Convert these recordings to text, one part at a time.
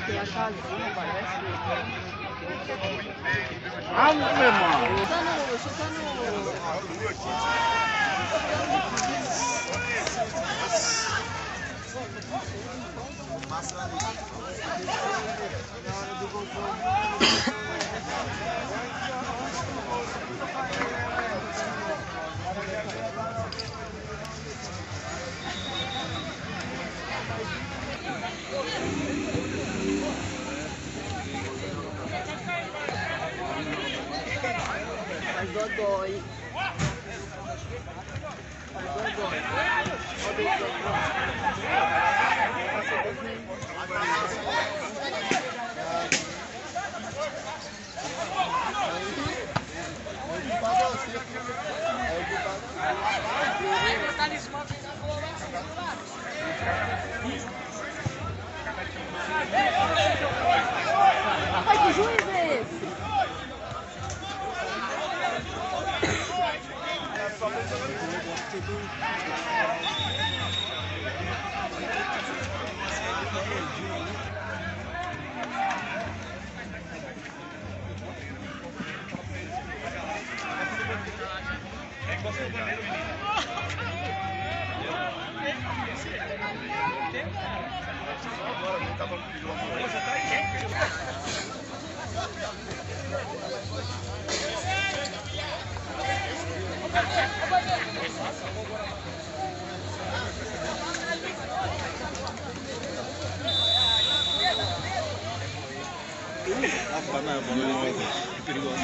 Tem a casinha, parece. Ah, meu irmão. Faz dodói. Faz dodói. Ai, que juiz é esse?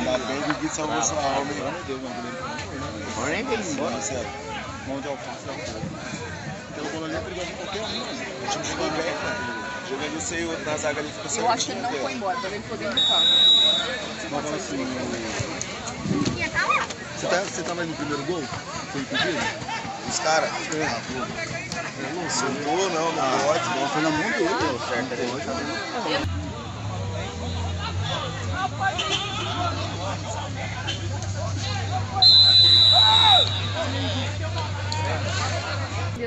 Ainda bem que Gui salvou sua alma, hein? Agora nem vem embora. Sério. Mão de alface da porra. Aquela bola ali é perigosa pra qualquer um, mano. O time jogou bem, cara. Jogando sem o na zaga ali, ficou sem. Eu acho que ele não foi embora, também ficou dentro do carro. Mas assim. Você tava aí no primeiro gol? Foi impedido? Os caras? Não soltou, não pode. Não, foi na mão dele, ó. Certo, ele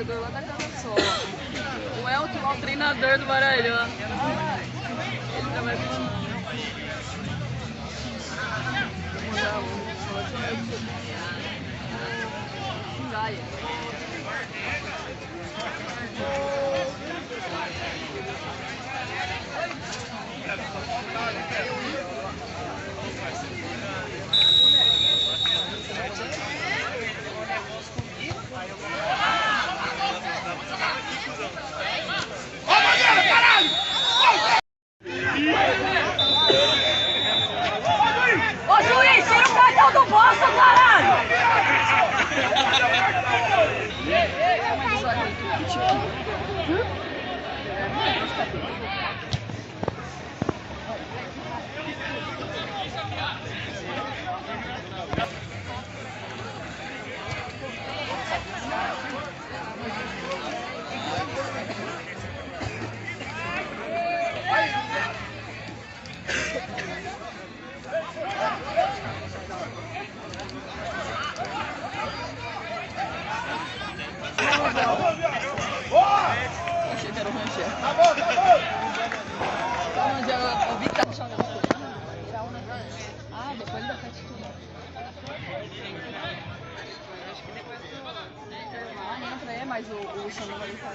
Lá da Casa Sola. O Elton é o treinador do Maranhão. Ele trabalha com Gaia. Ô juiz, tira o cartão do bolso, caralho! Achei que era o Rancher. Onde o Vitor joga no depois da festa tudo. Entra, mas o Xandão vai deixar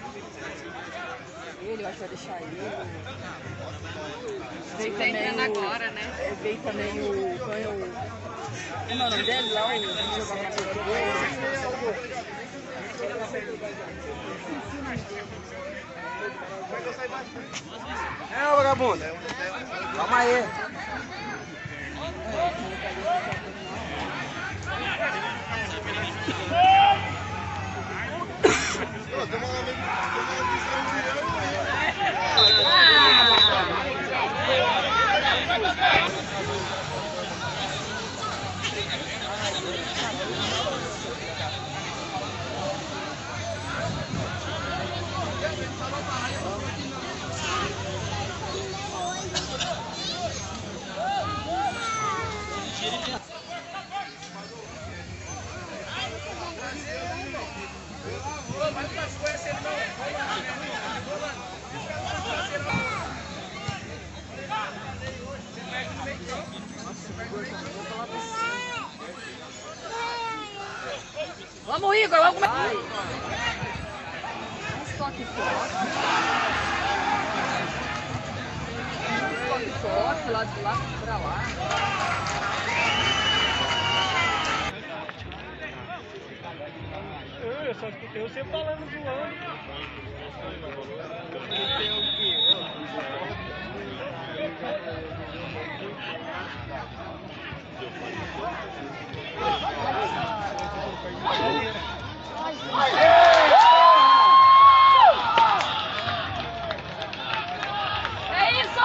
ele, eu acho que vai deixar ele. Veio também agora, né? Veio também o como é o nome dele lá, o jogador na TV. É, vagabundo. Calma aí. Vamos, Igor, vamos começar. Um toque forte. Um toque forte, lá de lá pra lá. Eu só escutei você falando zoando. É isso!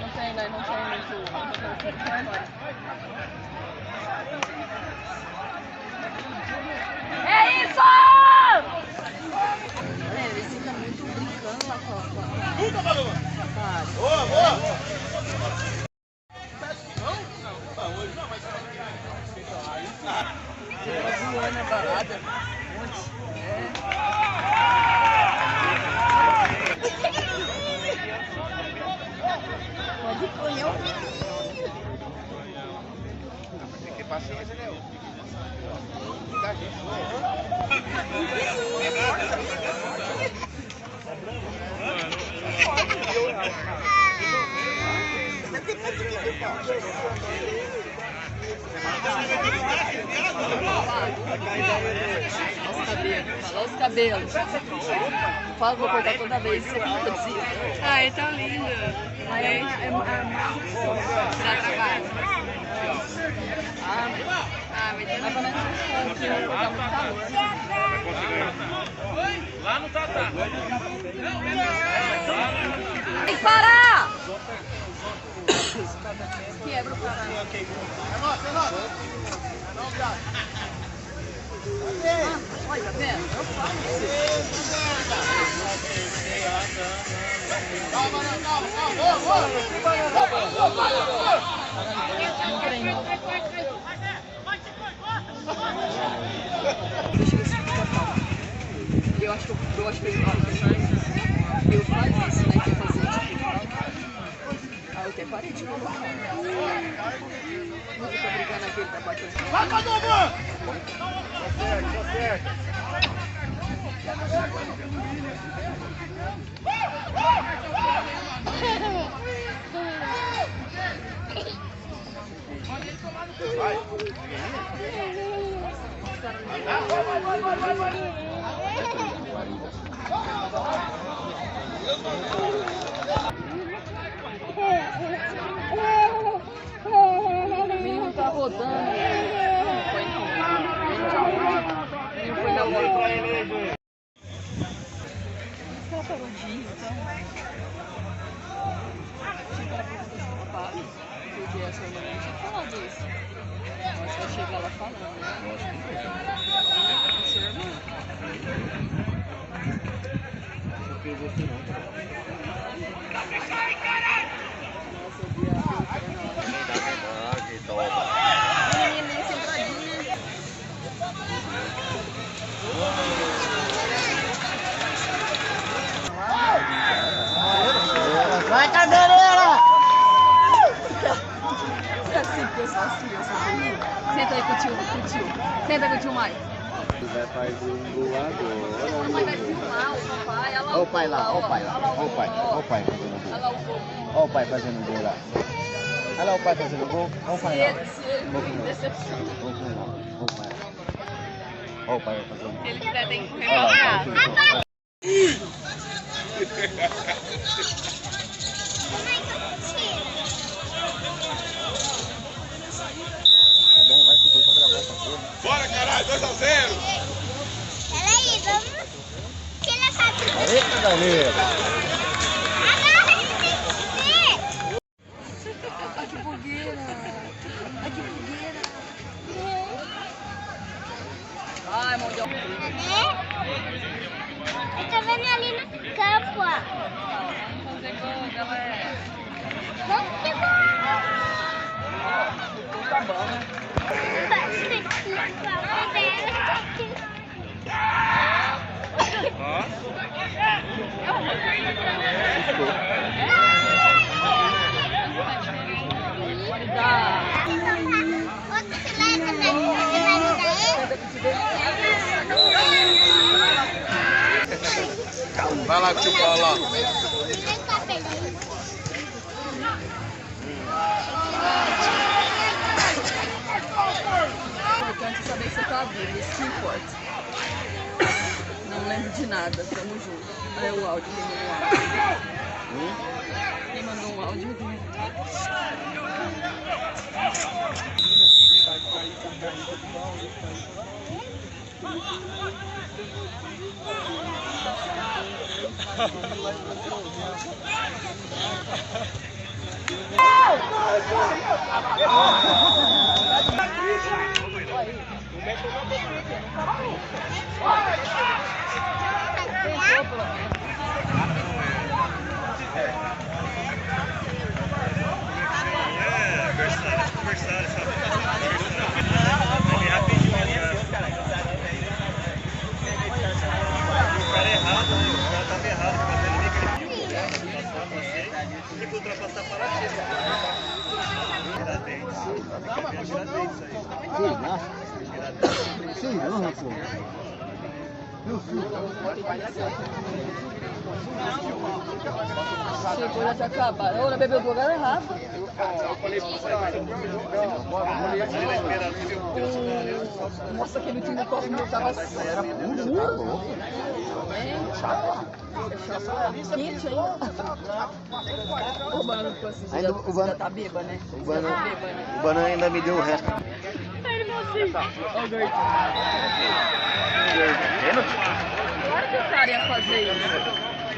Não tem muito. É isso! Ele fica muito brincando lá com a. Puta, Paloma! Cara. Boa, boa! Ela voando na parada. Pode colher o menino. Tem que ter paciência, né? Olha os cabelos. Fala, vou cortar toda vez. Você fica assim. Ai, tá lindo. Dá trabalho. Ah, mas Mas pelo menos um pouco, né? Dá muito calor. Lá no Tatá. Tem que parar! Quebra o caralho. Olha, tá vendo? Eu Eu acho que ele faz isso, né? Quer fazer tipo. Ah, eu até parei de colocar. Mas eu tô brigando aqui, ele tá batendo. Vai, Paloma! Tá certo. O menino tá rodando. Não foi não. O menino foi na bola. Tá parodinho, então. Porque a sua irmã não tinha falado isso. Mas vai chegar lá falando, né? A sua irmã. Nossa, eu vi a menina sentadinha. Vai, cadeireira! Assim, porque eu sou bonita. Senta aí com o tio. Senta aí com o tio Maio. Vai fazer um gol agora. A mãe vai filmar o papai. Olha lá Olha o pai lá, olha o pai lá. Olha lá Olha o pai fazendo Olha gol. lá o gol. Olha o pai fazendo gol lá. Olha lá o pai fazendo gol. Olha o pai lá. Se ele me decepciona. Olha o pai lá. Olha o pai vai fazer gol. se ele quiser, tem que correr Olha lá, pra o pai cá. Tá bom, vai que foi pra gravar essa porra. Bora, caralho, 2-0! Peraí, vamos tirar a captura. Aê, cadeireira! Ai, que fogueira. Ai, que fogueira. Ai, mão de algodão. Eu tô vendo ali no campo, ó. Vamos fazer gol, galera. Vamos que bom. Tá bom, né? Outro que vai também. Você vai me dar Vai lá com o tio Paulo lá. Importante saber que você tá vivo, isso que importa. Não lembro de nada, tamo junto. Aí o áudio, quem mandou um áudio? Quem mandou um áudio? Sei não, rapaz. Chegou, já tinha acabado. Ela bebeu duas garrafas. Nossa, aquele último copo meu tava sério. Quente ainda. O Banana ficou assim, já tá bêbado, né? O Banana ainda me deu o resto. Ele não assim. Ó o gordinho. Claro que o cara ia fazer isso.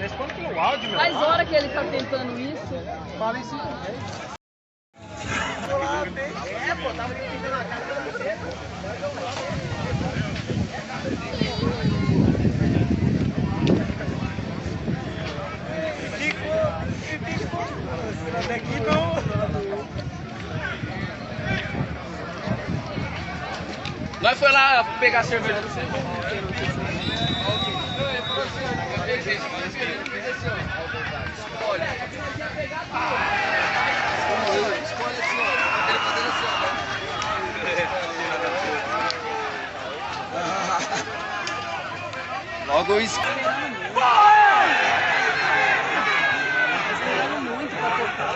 Responde pelo áudio, meu. Faz hora que ele tá tentando isso. Fala isso. Daqui não. Nós foi lá pegar a cerveja do centro. Olha. Escolhe assim, ó. Ele fazendo assim, ó. Logo isso. Esperando muito pra tocar.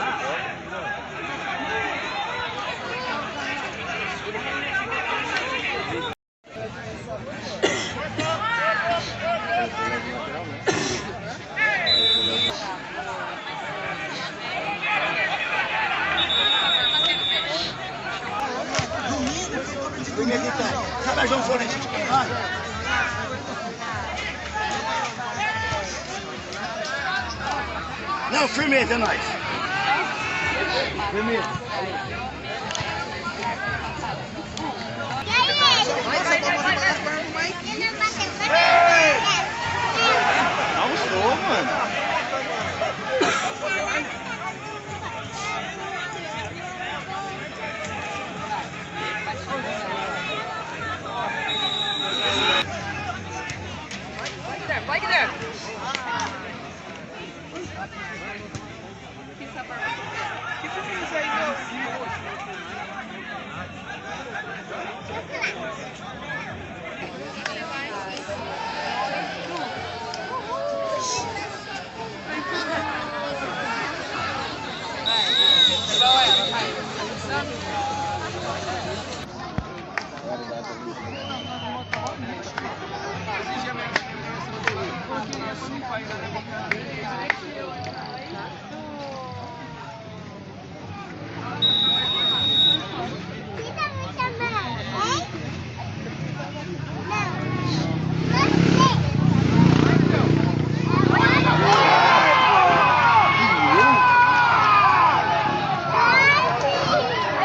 Não, firmeza, é nóis. Firmeza. Almoçou, mano. Vai, Guilherme.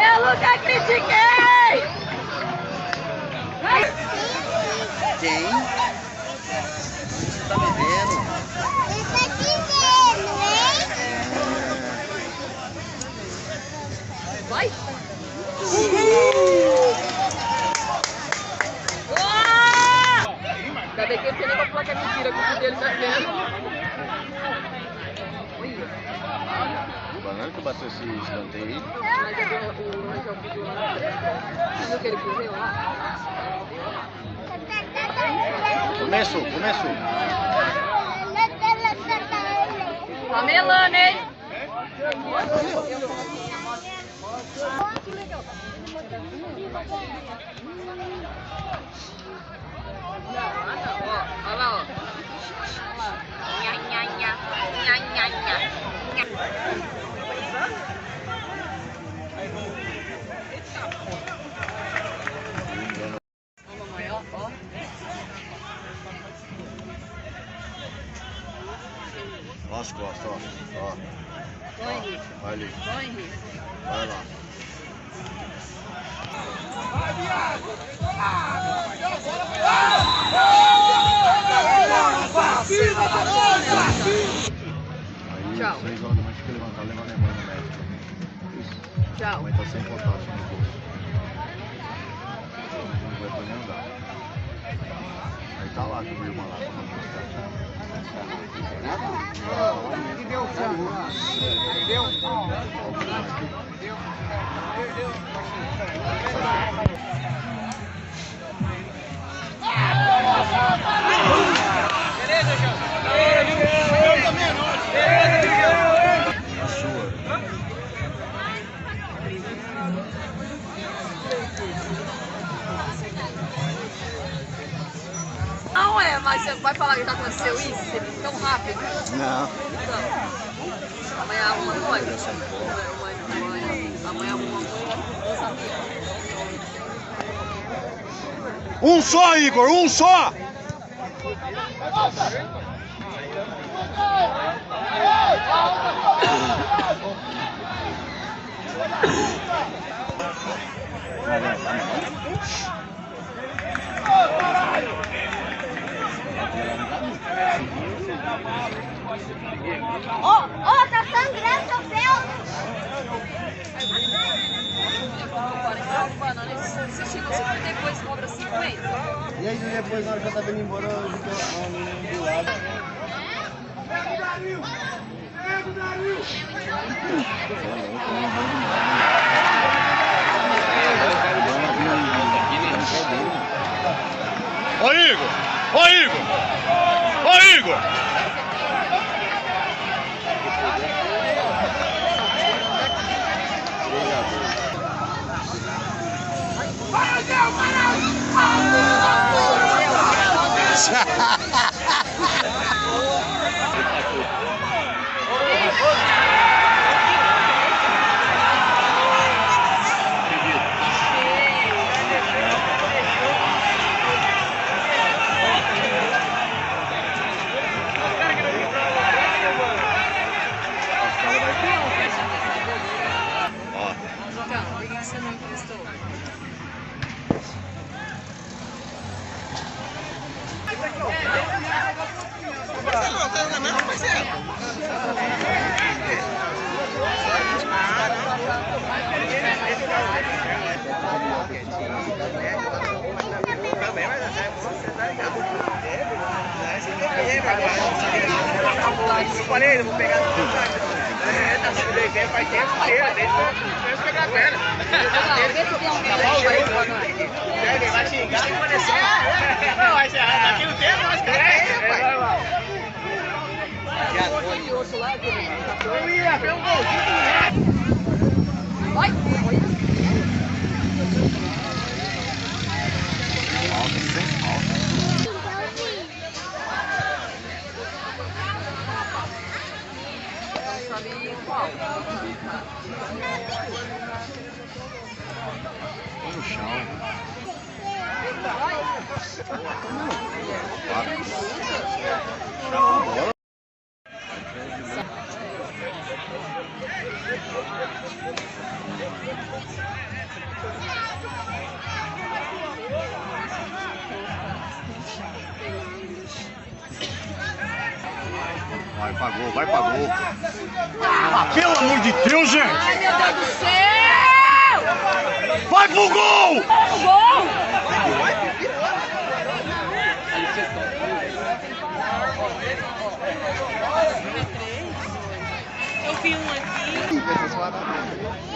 Eu nunca critiquei! Quem? Você tá me vendo? Vai! Ainda bem que ele não placa mentira, porque o dele tá vendo. O Banana que bateu esse escanteio aí. Mas o Rangel pediu lá. Você viu que ele correu lá? Começou. Tá melando, hein? Olha lá, ó. Nha, nha, nha. Nha, nha, nha. Ó, mamãe, ó, ó. Ó as costas, ó. Ó. Vai, Henrique. Vai ali. Vai, Henrique. Vai lá. Aí, Tchau. 6 horas da manhã, tem que levantar, levar minha mãe no médico. Isso. Tchau. A mãe tá sem potássio no bolso. Não vai poder andar. Aí tá lá com o irmão lá, com a música. Que deu certo. Deu? Beleza, João? Eu também não. A sua. Não é, mas você vai falar que já aconteceu isso? Tão rápido? Não. Então, amanhã arruma no ônibus. Amanhã arruma no Um só, Igor, um só! Ô, tá sangrando seu pé! Você chegou 50 e depois cobra 50. E aí depois, na hora que eu tava indo embora, eu vi que uma menina do lado. Ó Igor! Ó Igor! Ó Igor! Então, por que você não emprestou? Eu falei, eu vou pegar tudo. Tá sendo dever, faz tempo inteiro, desde que eu pegar a perna. Vai xingar e aparecer. Não, vai ser daqui no tempo, nós eu ia ver um golzinho. Vai! Sabe qual? No chão. Vai, pagou, vai, pagou. Ah, pelo amor de Deus, gente! Ai, meu Deus do céu! Vai pro gol! Gol! Eu vi um aqui.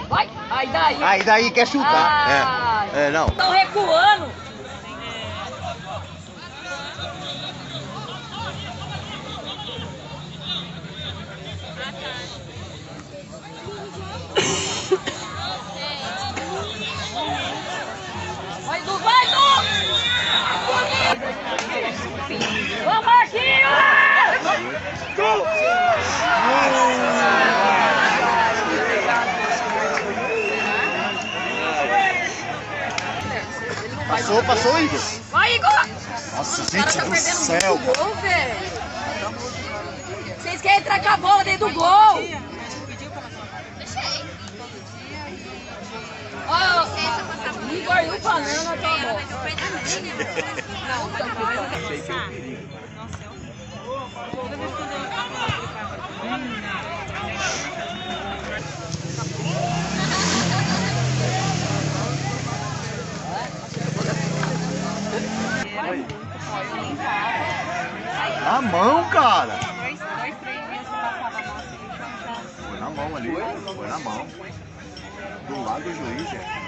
Vai! Aí daí! Aí daí quer chutar. Ah, É, não. estão recuando! Passou, passou, Igor. Vai, Igor! Nossa, O cara gente tá do perdendo céu. muito gol, velho. Vocês querem entrar com a bola dentro do gol? Ó, Igor e o Banana tá bom. Na mão, cara. 2, 3 dias você passava a mão assim, Foi na mão ali. Foi na mão. Do lado do juiz, gente.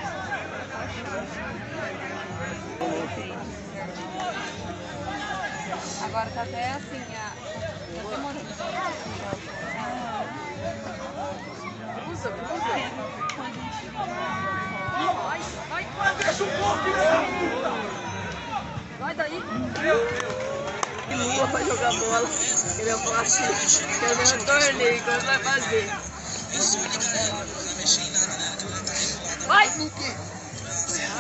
agora tá até assim, tá demorando. Cruza. Vai daí. Que lua pra jogar bola. Ele é fácil. Quer ver um torneio, quando vai fazer. Vai!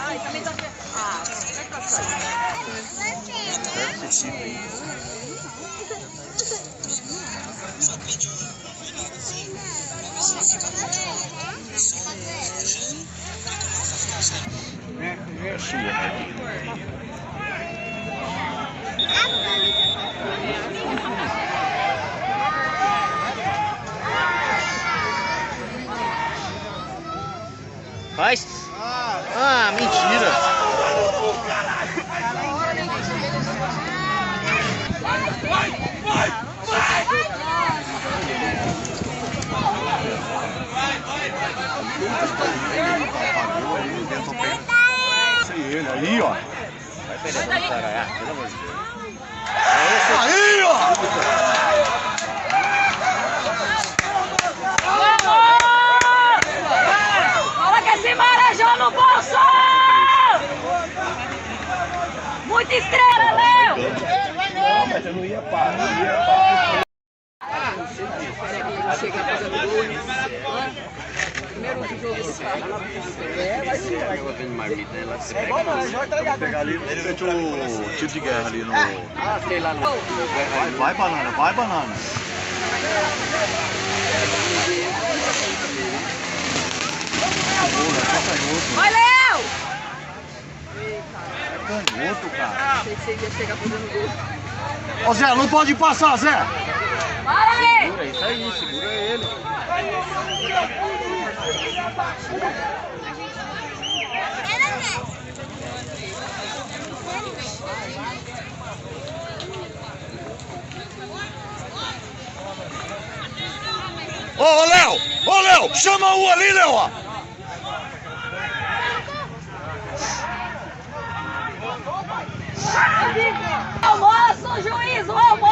Ai, também tá... Ah, vai passar. É sua, né? Faz. Ah, mentira. Ele aí, ó. Vai perder essa cara, pelo amor de Deus. Aí, ó. Fala que esse marejão no bolso! Muita estrela, Léo! Não, mas eu não ia parar. Chegar fazendo gol. Primeiro jogo esse cara. Vamos pegar ali no frente o tiro de guerra ali no... Ah, sei lá, no... Vai, banana, vai, banana. Vai, Léo! É canhoto, cara. Achei que você ia chegar fazendo gol. Ô Zé, não pode passar, Zé. Para, Léo! Segura isso aí, segura ele. Ô, Léo! Ô, Léo! Chama o ali, Léo! Almoço, juiz, o almoço!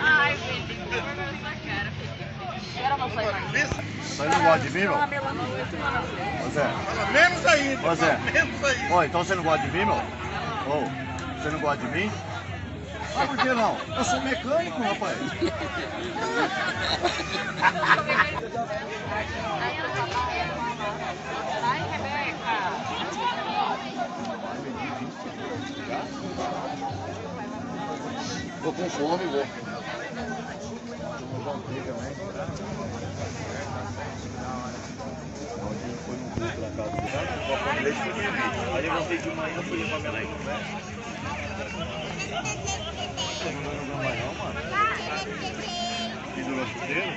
Ai, Felipe, na cara, Felipe. Quero não sair mais. Você não gosta de mim, meu? Ô, Zé. Menos ainda. Ô, Zé. Menos ainda. Ô, então você não gosta de mim, meu? Ô, você não gosta de mim? Ah, por que não? Eu sou mecânico, rapaz. Vai, Rebeca. Tô com fome, vou. Aí eu voltei de manhã, fui pra minha mãe. Você não jogou mais não, mano? Pendurou a chuteira?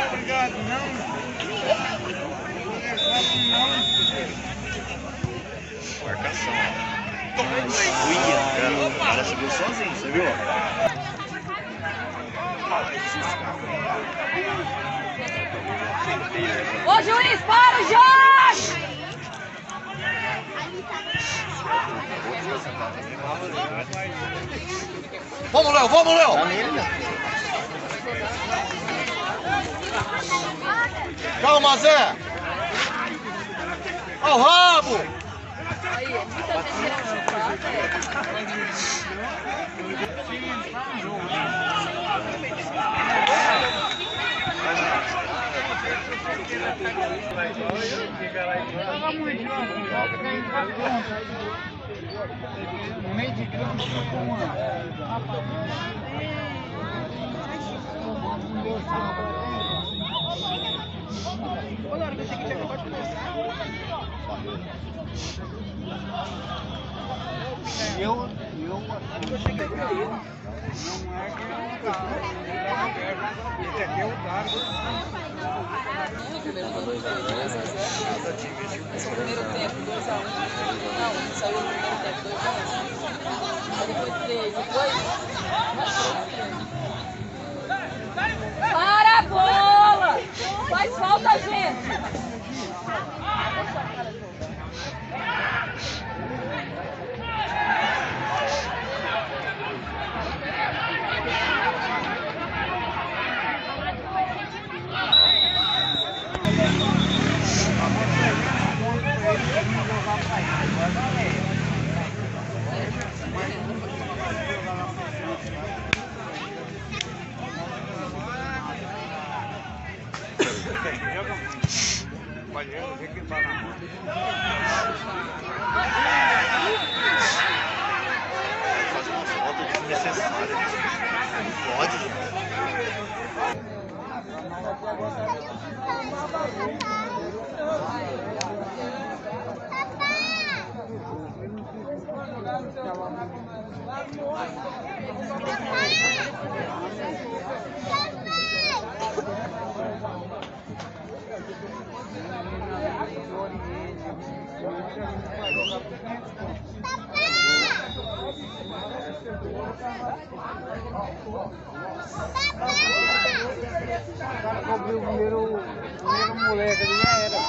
Obrigado, não. Marcação, ó. O cara segurou sozinho, você viu? Ô, juiz, para o jogo! Vamos, Léo, vamos, Léo! Calma, Zé! Ó o rabo! Aí, muita gente querendo chutar, velho. Meio de grama com uma. Olha a hora que eu cheguei, tinha acabado de começar. Eu cheguei aqui. Não é que não tá. Esse aqui é o dado. Primeiro tempo 2 a 1. Esse é o primeiro tempo 2 a 1. Não, saiu o primeiro tempo 2 a 1. Aí depois 3, depois. Para a bola! Faz falta, gente! Fazer uma falta desnecessária. Pode. O cara cobriu o primeiro moleque ali, já era.